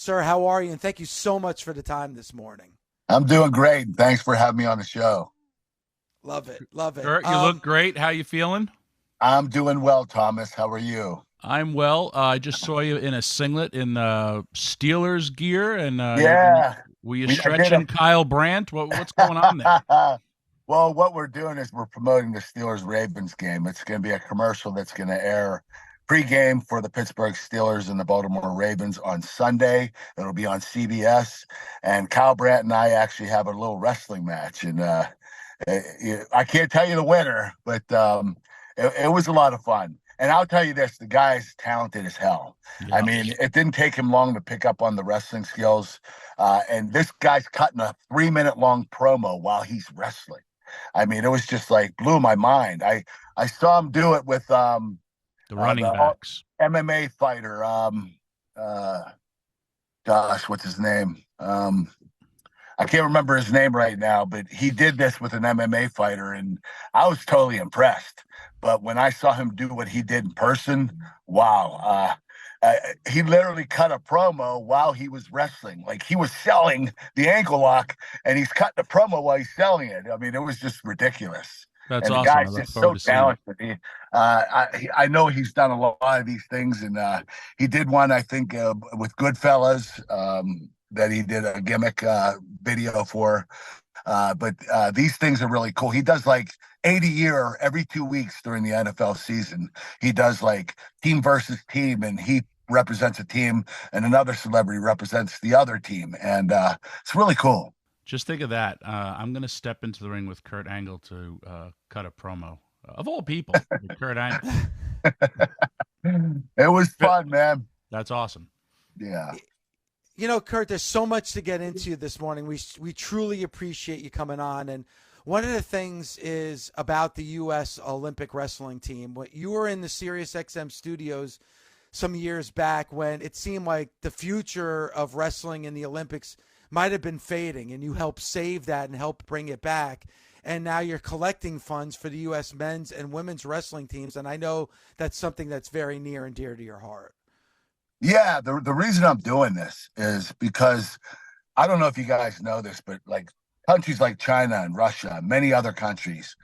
Sir, how are you? And thank you so much for the time this morning. I'm doing great. Thanks for having me on the show. Love it. Love it. Kurt, you look great. How you feeling? I'm doing well, Thomas. How are you? I'm well. I just saw you in a singlet in Steelers gear, and Yeah, were you I did stretching Kyle Brandt? What's going on there? Well, what we're doing is we're promoting the Steelers-Ravens game. It's going to be a commercial that's going to air pregame for the Pittsburgh Steelers and the Baltimore Ravens on Sunday. It'll be on CBS. And Kyle Brandt and I actually have a little wrestling match. And I can't tell you the winner, but it was a lot of fun. And I'll tell you this, the guy's talented as hell. Yeah. I mean, it didn't take him long to pick up on the wrestling skills. And this guy's cutting a 3-minute long promo while he's wrestling. I mean, it was just like blew my mind. I saw him do it with the running backs. MMA fighter. Gosh, what's his name? I can't remember his name right now, but he did this with an MMA fighter, and I was totally impressed. But when I saw him do what he did in person, wow. He literally cut a promo while he was wrestling. Like he was selling the ankle lock, and he's cutting a promo while he's selling it. I mean, it was just ridiculous. That's and awesome. The guy's just so talented. I know he's done a lot of these things, and he did one, I think, with Goodfellas that he did a gimmick video for. But these things are really cool. He does like 80 year every 2 weeks during the NFL season. He does like team versus team, and he represents a team and another celebrity represents the other team. And it's really cool. Just think of that. I'm going to step into the ring with Kurt Angle to cut a promo. Of all people, Kurt Angle. It was fun, man. That's awesome. Yeah. You know, Kurt, there's so much to get into this morning. We truly appreciate you coming on. And one of the things is about the U.S. Olympic wrestling team. You were in the SiriusXM studios some years back when it seemed like the future of wrestling in the Olympics might have been fading, and you helped save that and help bring it back. And now you're collecting funds for the U.S. men's and women's wrestling teams. And I know that's something that's very near and dear to your heart. Yeah, the reason I'm doing this is because I don't know if you guys know this, but like countries like China and Russia, and many other countries,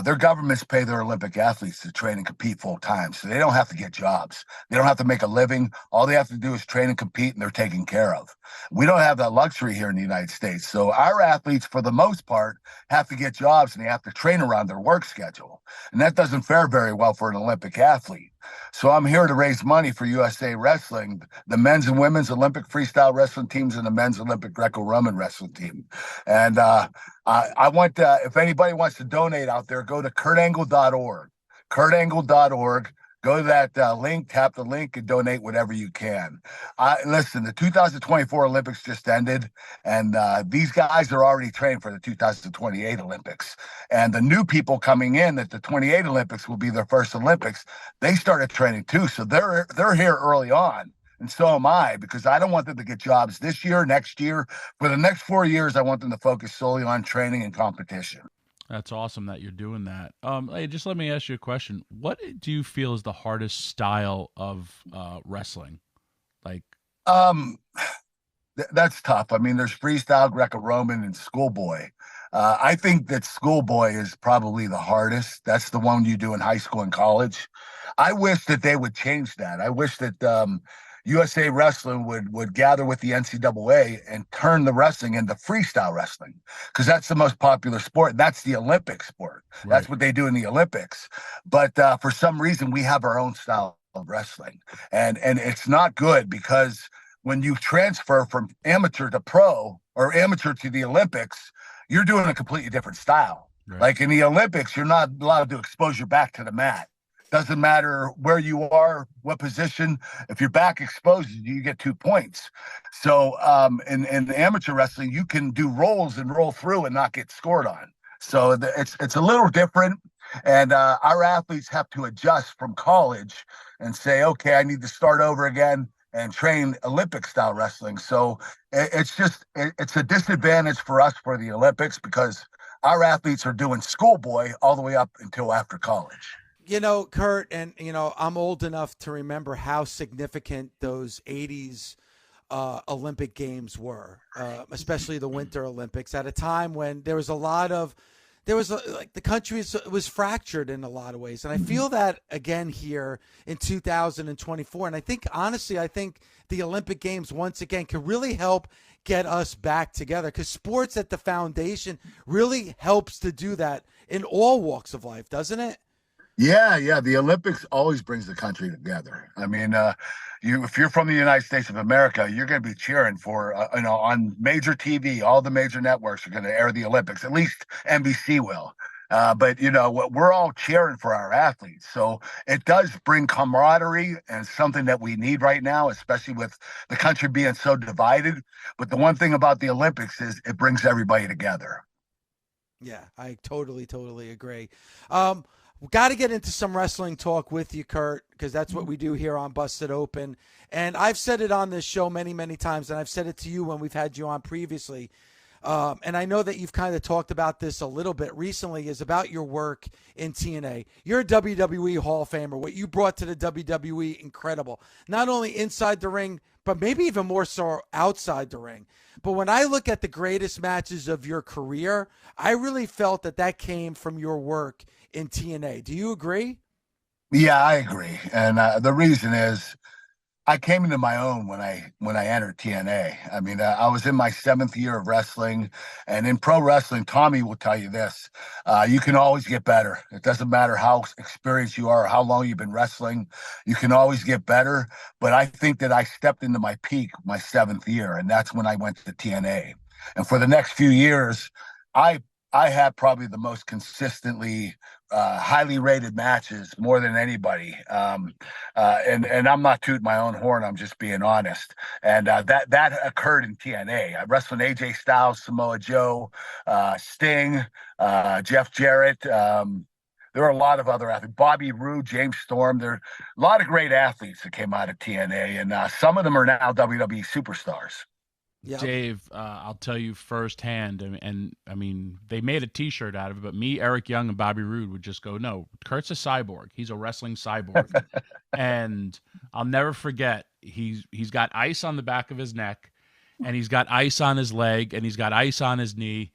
their governments pay their Olympic athletes to train and compete full time. So they don't have to get jobs. They don't have to make a living. All they have to do is train and compete, and they're taken care of. We don't have that luxury here in the United States. So our athletes, for the most part, have to get jobs, and they have to train around their work schedule. And that doesn't fare very well for an Olympic athlete. So I'm here to raise money for USA Wrestling, the men's and women's Olympic freestyle wrestling teams, and the men's Olympic Greco-Roman wrestling team. And I want if anybody wants to donate out there, go to kurtangle.org. kurtangle.org. Go to that link, tap the link, and donate whatever you can. Listen, the 2024 Olympics just ended, and these guys are already trained for the 2028 Olympics. And the new people coming in at the 28 Olympics will be their first Olympics. They started training too, so they're here early on. And so am I, because I don't want them to get jobs this year, next year. For the next 4 years, I want them to focus solely on training and competition. That's awesome that you're doing that. Hey, just let me ask you a question. What do you feel is the hardest style of wrestling? Like, that's tough. I mean, there's freestyle, Greco-Roman, and schoolboy. I think that schoolboy is probably the hardest. That's the one you do in high school and college. I wish that they would change that. I wish that USA Wrestling would gather with the NCAA and turn the wrestling into freestyle wrestling, because that's the most popular sport. That's the Olympic sport. Right. That's what they do in the Olympics. But for some reason, we have our own style of wrestling, and it's not good, because when you transfer from amateur to pro or amateur to the Olympics, you're doing a completely different style. Right. Like in the Olympics, you're not allowed to expose your back to the mat. Doesn't matter where you are, what position. If your back exposed, you get 2 points. So in amateur wrestling, you can do rolls and roll through and not get scored on. So it's a little different. And our athletes have to adjust from college and say, okay, I need to start over again and train Olympic style wrestling. So it's a disadvantage for us for the Olympics, because our athletes are doing schoolboy all the way up until after college. You know, Kurt, and, you know, I'm old enough to remember how significant those 80s Olympic Games were, especially the Winter Olympics, at a time when there was like the country was fractured in a lot of ways. And I feel that again here in 2024. And I think, honestly, the Olympic Games once again can really help get us back together, because sports at the foundation really helps to do that in all walks of life, doesn't it? Yeah. The Olympics always brings the country together. I mean, if you're from the United States of America, you're going to be cheering for, on major TV. All the major networks are going to air the Olympics. At least NBC will. But we're all cheering for our athletes. So it does bring camaraderie, and something that we need right now, especially with the country being so divided. But the one thing about the Olympics is it brings everybody together. Yeah, I totally agree. We got to get into some wrestling talk with you, Kurt, because that's what we do here on Busted Open. And I've said it on this show many, many times, and I've said it to you when we've had you on previously. And I know that you've kind of talked about this a little bit recently, is about your work in TNA. You're a WWE Hall of Famer. What you brought to the WWE, incredible. Not only inside the ring, but maybe even more so outside the ring. But when I look at the greatest matches of your career, I really felt that came from your work in TNA. Do you agree? Yeah, I agree. And the reason is I came into my own when I entered TNA. I mean, I was in my 7th year of wrestling, and in pro wrestling, Tommy will tell you this: you can always get better. It doesn't matter how experienced you are or how long you've been wrestling. You can always get better. But I think that I stepped into my peak my 7th year, and that's when I went to TNA. And for the next few years, I had probably the most consistently highly rated matches, more than anybody. And I'm not tooting my own horn. I'm just being honest. And that occurred in TNA. I wrestled AJ Styles, Samoa Joe, Sting, Jeff Jarrett. There are a lot of other athletes, Bobby Roode, James Storm. There are a lot of great athletes that came out of TNA, and some of them are now WWE superstars. Yep. Dave, I'll tell you firsthand, and I mean, they made a T-shirt out of it, but me, Eric Young, and Bobby Roode would just go, no, Kurt's a cyborg. He's a wrestling cyborg. And I'll never forget, he's got ice on the back of his neck, and he's got ice on his leg, and he's got ice on his knee.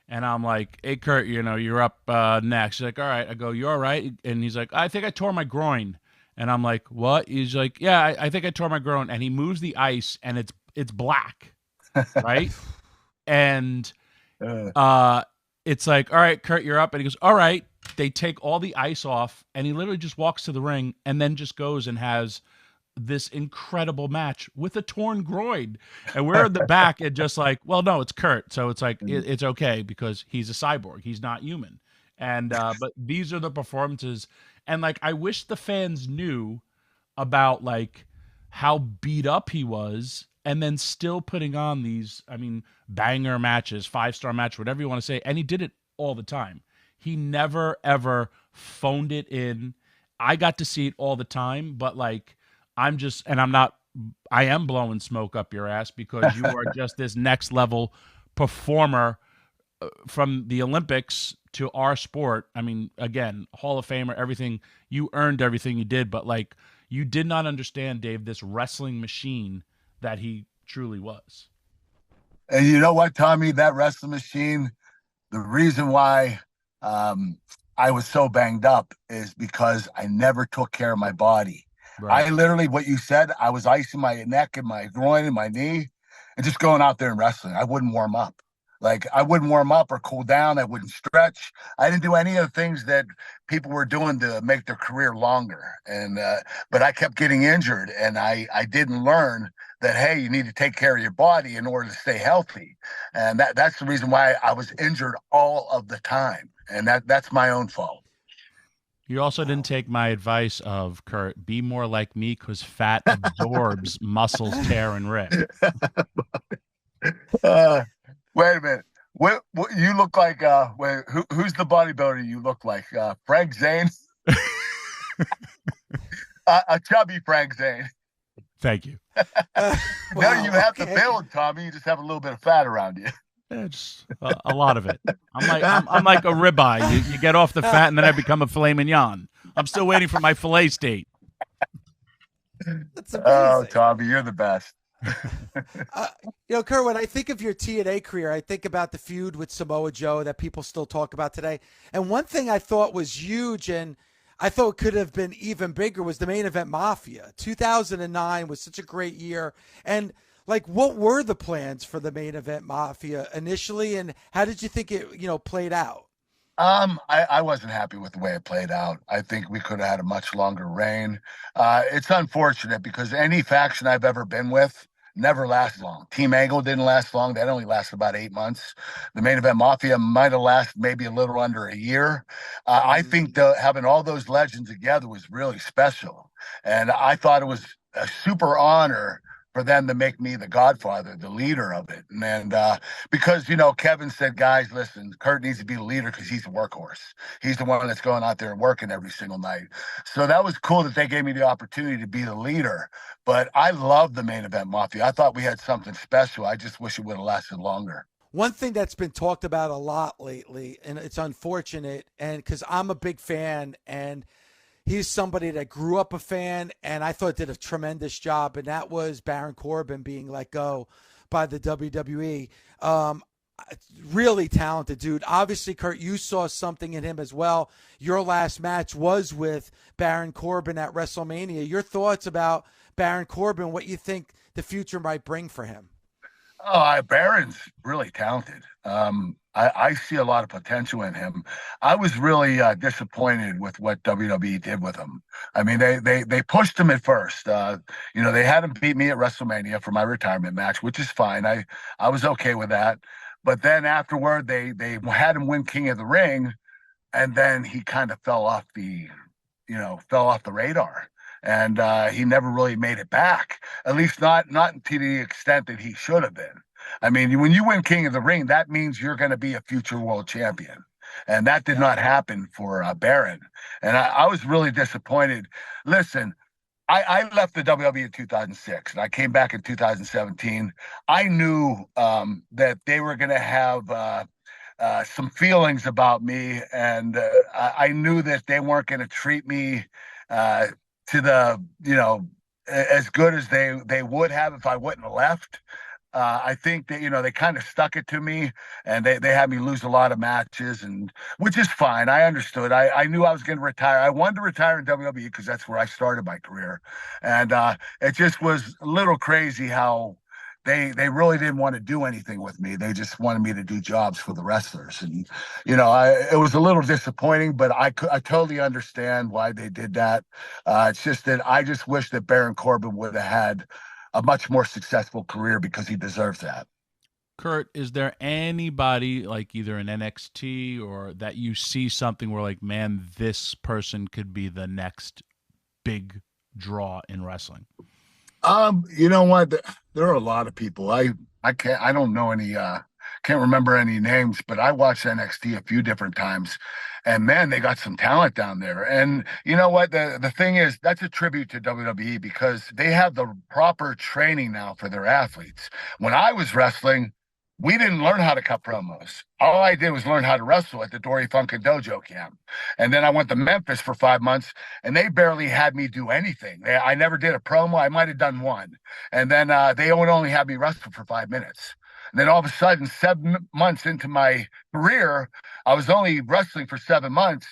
And I'm like, hey, Kurt, you're up next. He's like, all right. I go, you all right? And he's like, I think I tore my groin. And I'm like, what? He's like, yeah, I think I tore my groin. And he moves the ice, and it's black. Right? And it's like, all right, Kurt, you're up. And he goes, all right. They take all the ice off, and he literally just walks to the ring and then just goes and has this incredible match with a torn groin. And we're in the back and just like, well, no, it's Kurt. So it's like, it's okay because he's a cyborg. He's not human. And but these are the performances. And like, I wish the fans knew about like how beat up he was, and then still putting on these, I mean, banger matches, 5-star match, whatever you want to say. And he did it all the time. He never, ever phoned it in. I got to see it all the time, but like, I am blowing smoke up your ass because you are just this next level performer from the Olympics to our sport. I mean, again, Hall of Famer, everything. You earned everything you did, but like, you did not understand, Dave, this wrestling machine that he truly was. And you know what, Tommy, that wrestling machine, the reason why I was so banged up is because I never took care of my body. Right. I literally, what you said, I was icing my neck and my groin and my knee and just going out there and wrestling. I wouldn't warm up. Like, I wouldn't warm up or cool down. I wouldn't stretch. I didn't do any of the things that people were doing to make their career longer. And but I kept getting injured, and I didn't learn that, hey, you need to take care of your body in order to stay healthy. And that's the reason why I was injured all of the time. And that's my own fault. You also didn't take my advice of, Kurt, be more like me because fat absorbs, muscles tear and rip. Wait a minute. What you look like? Who's the bodybuilder you look like? Frank Zane? A chubby Frank Zane. Thank you. No, you have to build, Tommy. You just have a little bit of fat around you. Yeah, just a lot of it. I'm like a ribeye. You get off the fat, and then I become a filet mignon. I'm still waiting for my filet steak. That's amazing. Oh, Tommy, you're the best. Uh, Kurt, when I think of your TNA career, I think about the feud with Samoa Joe that people still talk about today. And one thing I thought was huge and I thought could have been even bigger was the Main Event Mafia. 2009 was such a great year. And like, what were the plans for the Main Event Mafia initially, and how did you think it, played out? I wasn't happy with the way it played out. I think we could have had a much longer reign. It's unfortunate because any faction I've ever been with never lasts long. Team Angle didn't last long. That only lasted about 8 months. The Main Event Mafia might have lasted maybe a little under a year. I think having all those legends together was really special. And I thought it was a super honor for them to make me the godfather, the leader of it. And because, Kevin said, guys, listen, Kurt needs to be the leader because he's a workhorse. He's the one that's going out there and working every single night. So that was cool that they gave me the opportunity to be the leader. But I love the Main Event Mafia. I thought we had something special. I just wish it would have lasted longer. One thing that's been talked about a lot lately, and it's unfortunate, and because I'm a big fan, and he's somebody that grew up a fan and I thought did a tremendous job, and that was Baron Corbin being let go by the WWE. Really talented dude. Obviously, Kurt, you saw something in him as well. Your last match was with Baron Corbin at WrestleMania. Your thoughts about Baron Corbin, what you think the future might bring for him? Oh, Baron's really talented. I see a lot of potential in him. I was really disappointed with what WWE did with him. I mean, they pushed him at first. They had him beat me at WrestleMania for my retirement match, which is fine. I was okay with that. But then afterward, they had him win King of the Ring, and then he kind of fell off the radar. And he never really made it back, at least not to the extent that he should have been. I mean, when you win King of the Ring, that means you're going to be a future world champion. And that did not happen for Baron. And I was really disappointed. Listen, I left the WWE in 2006, and I came back in 2017. I knew that they were going to have some feelings about me, and I knew that they weren't going to treat me to the, as good as they would have if I wouldn't have left. I think that, they kind of stuck it to me, and they had me lose a lot of matches, and which is fine. I understood. I knew I was going to retire. I wanted to retire in WWE because that's where I started my career. And it just was a little crazy how they really didn't want to do anything with me. They just wanted me to do jobs for the wrestlers. And, it was a little disappointing, but I totally understand why they did that. It's just that I just wish that Baron Corbin would have had a much more successful career because he deserves that. Kurt, is there anybody like either in NXT or that you see something where like, man, this person could be the next big draw in wrestling? You know what? There are a lot of people. I don't know any, can't remember any names, but I watched NXT a few different times, and man, they got some talent down there. And you know what? The thing is, that's a tribute to WWE because they have the proper training now for their athletes. When I was wrestling, we didn't learn how to cut promos. All I did was learn how to wrestle at the Dory Funkin' Dojo camp. And then I went to Memphis for 5 months, and they barely had me do anything. I never did a promo. I might have done one. And then they would only have me wrestle for 5 minutes. And then all of a sudden, 7 months into my career, I was only wrestling for 7 months.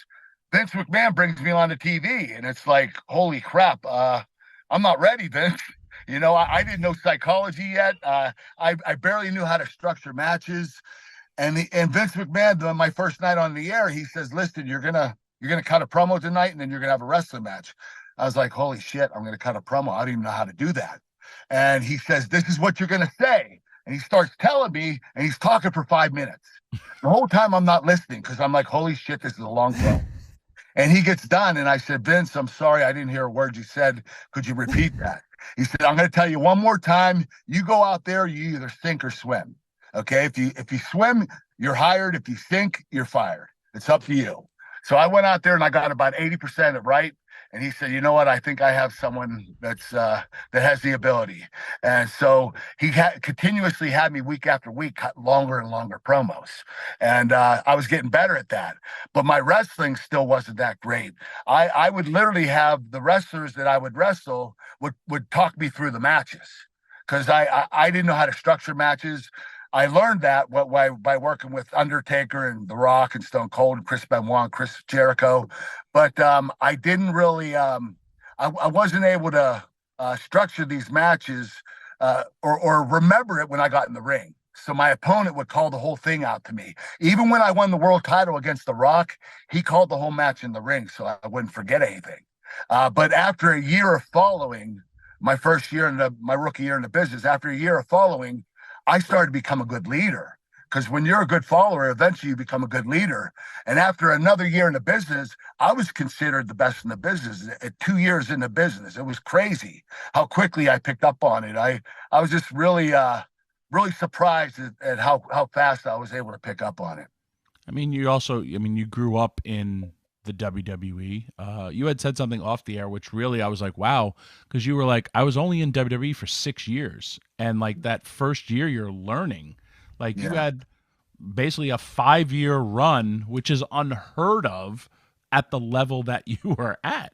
Vince McMahon brings me on the TV, and it's like, holy crap, I'm not ready, Vince. I didn't know psychology yet. I barely knew how to structure matches. And Vince McMahon, my first night on the air, he says, listen, you're gonna cut a promo tonight, and then you're gonna have a wrestling match. I was like, holy shit, I'm gonna cut a promo. I don't even know how to do that. And he says, this is what you're gonna say. And he starts telling me, and he's talking for 5 minutes. The whole time I'm not listening because I'm like, holy shit, this is a long promo. And he gets done, and I said, Vince, I'm sorry, I didn't hear a word you said. Could you repeat that? He said, I'm going to tell you one more time. You go out there, you either sink or swim. Okay? If you swim, you're hired. If you sink, you're fired. It's up to you. So I went out there, and I got about 80% of it right. And he said, you know what? I think I have someone that has the ability. And so he continuously had me week after week cut longer and longer promos. And I was getting better at that. But my wrestling still wasn't that great. I would literally have the wrestlers that I would wrestle would talk me through the matches. because I didn't know how to structure matches. I learned that by working with Undertaker and The Rock and Stone Cold and Chris Benoit and Chris Jericho, but I didn't really I wasn't able to structure these matches or remember it when I got in the ring. So my opponent would call the whole thing out to me. Even when I won the world title against The Rock, he called the whole match in the ring so I wouldn't forget anything. But after a year of following, my first year my rookie year in the business, after a year of following, I started to become a good leader. Because when you're a good follower, eventually you become a good leader. And after another year in the business, I was considered the best in the business. At 2 years in the business, it was crazy how quickly I picked up on it. I was just really surprised at how fast I was able to pick up on it. I mean, you grew up in the WWE. You had said something off the air, which really I was like, wow, because you were like, I was only in WWE for 6 years. And like that first year, you're learning. Like you had basically a 5-year run, which is unheard of at the level that you were at,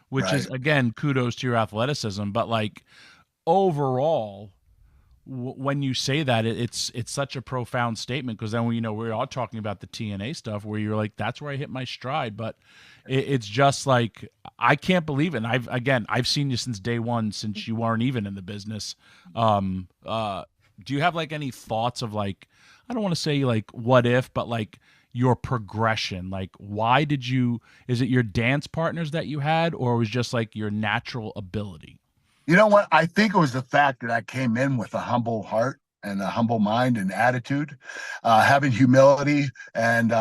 which is, again, kudos to your athleticism. But like overall, when you say that, it's such a profound statement, because then we're all talking about the TNA stuff where you're like, that's where I hit my stride. But it's just like, I can't believe it. And I've seen you since day one, since you weren't even in the business. Do you have like any thoughts of like, I don't want to say like what if, but like your progression? Like, why is it your dance partners that you had, or was just like your natural ability? You know what? I think it was the fact that I came in with a humble heart and a humble mind and attitude, having humility and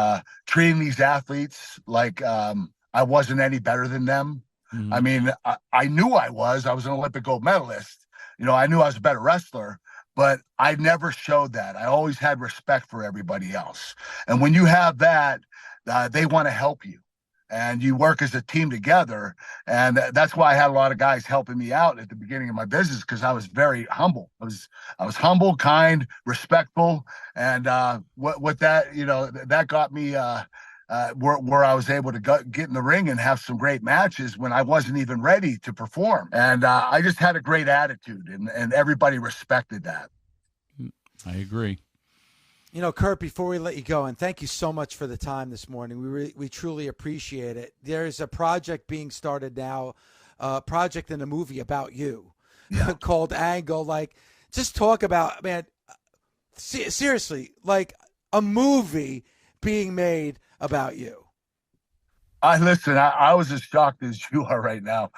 treating these athletes like I wasn't any better than them. Mm-hmm. I mean, I knew I was an Olympic gold medalist. I knew I was a better wrestler, but I never showed that. I always had respect for everybody else. And when you have that, they want to help you. And you work as a team together. And that's why I had a lot of guys helping me out at the beginning of my business, because I was very humble. I was humble, kind, respectful. And what that, that got me where I was able to get in the ring and have some great matches when I wasn't even ready to perform. And I just had a great attitude, and everybody respected that. I agree. Kurt, before we let you go, and thank you so much for the time this morning. We truly appreciate it. There's a project being started now, a project in a movie about you called Angle. Like, just talk about, man, seriously, like a movie being made about you. I was as shocked as you are right now.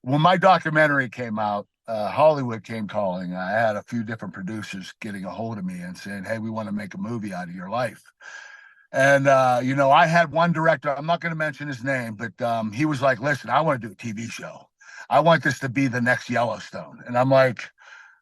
When my documentary came out, Hollywood came calling. I had a few different producers getting a hold of me and saying, hey, we want to make a movie out of your life. And, I had one director, I'm not going to mention his name, but he was like, listen, I want to do a TV show. I want this to be the next Yellowstone. And I'm like,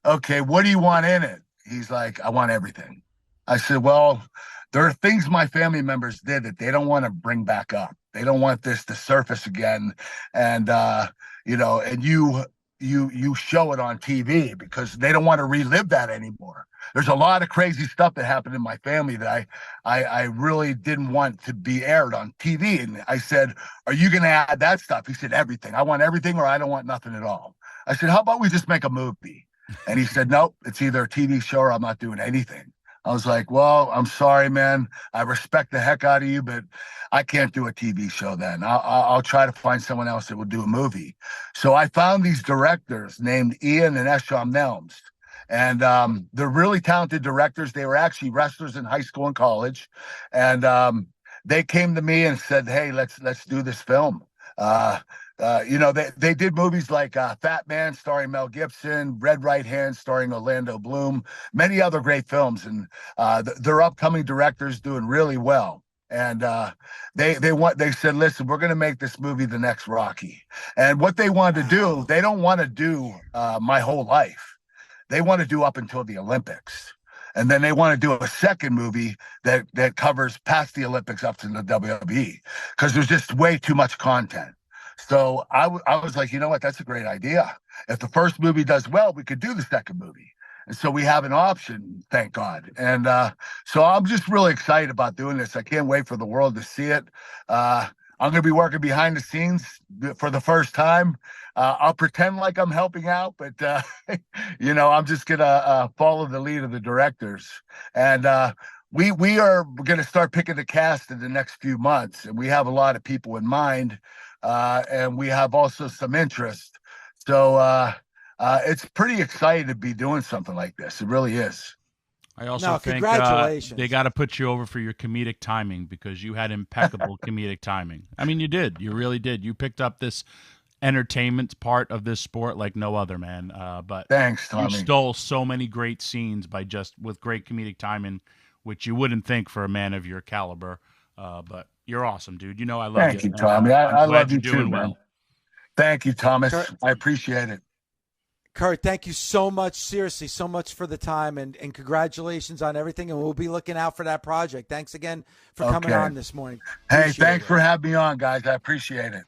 okay, what do you want in it? He's like, I want everything. I said, well, there are things my family members did that they don't want to bring back up. They don't want this to surface again. And, and you show it on TV because they don't want to relive that anymore. There's a lot of crazy stuff that happened in my family that I really didn't want to be aired on TV. And I said, are you going to add that stuff? He said, everything. I want everything, or I don't want nothing at all. I said, how about we just make a movie? And he said, nope, it's either a TV show or I'm not doing anything. I was like, well, I'm sorry, man. I respect the heck out of you, but I can't do a TV show then. I'll try to find someone else that will do a movie. So I found these directors named Ian and Esham Nelms. And they're really talented directors. They were actually wrestlers in high school and college. And they came to me and said, hey, let's do this film. They did movies like Fat Man starring Mel Gibson, Red Right Hand starring Orlando Bloom, many other great films. And their upcoming directors doing really well. And they said, listen, we're going to make this movie the next Rocky. And what they wanted to do, they don't want to do my whole life. They want to do up until the Olympics. And then they want to do a second movie that covers past the Olympics up to the WWE, because there's just way too much content. So I was like, you know what? That's a great idea. If the first movie does well, we could do the second movie. And so we have an option, thank God. And so I'm just really excited about doing this. I can't wait for the world to see it. I'm going to be working behind the scenes for the first time. I'll pretend like I'm helping out, but I'm just going to follow the lead of the directors. And we are going to start picking the cast in the next few months, and we have a lot of people in mind, and we have also some interest. So it's pretty exciting to be doing something like this. It really is. I also think congratulations. They got to put you over for your comedic timing, because you had impeccable comedic timing. I mean, you did. You really did. You picked up this entertainment part of this sport like no other, man. But thanks, Tommy. You stole so many great scenes with great comedic timing, which you wouldn't think for a man of your caliber. But you're awesome, dude. You know I love you. Thank you, Tommy. I love you too, man. Well. Thank you, Thomas. I appreciate it. Kurt, thank you so much. Seriously, so much for the time, and congratulations on everything. And we'll be looking out for that project. Thanks again for coming on this morning. Hey, thanks for having me on, guys. I appreciate it.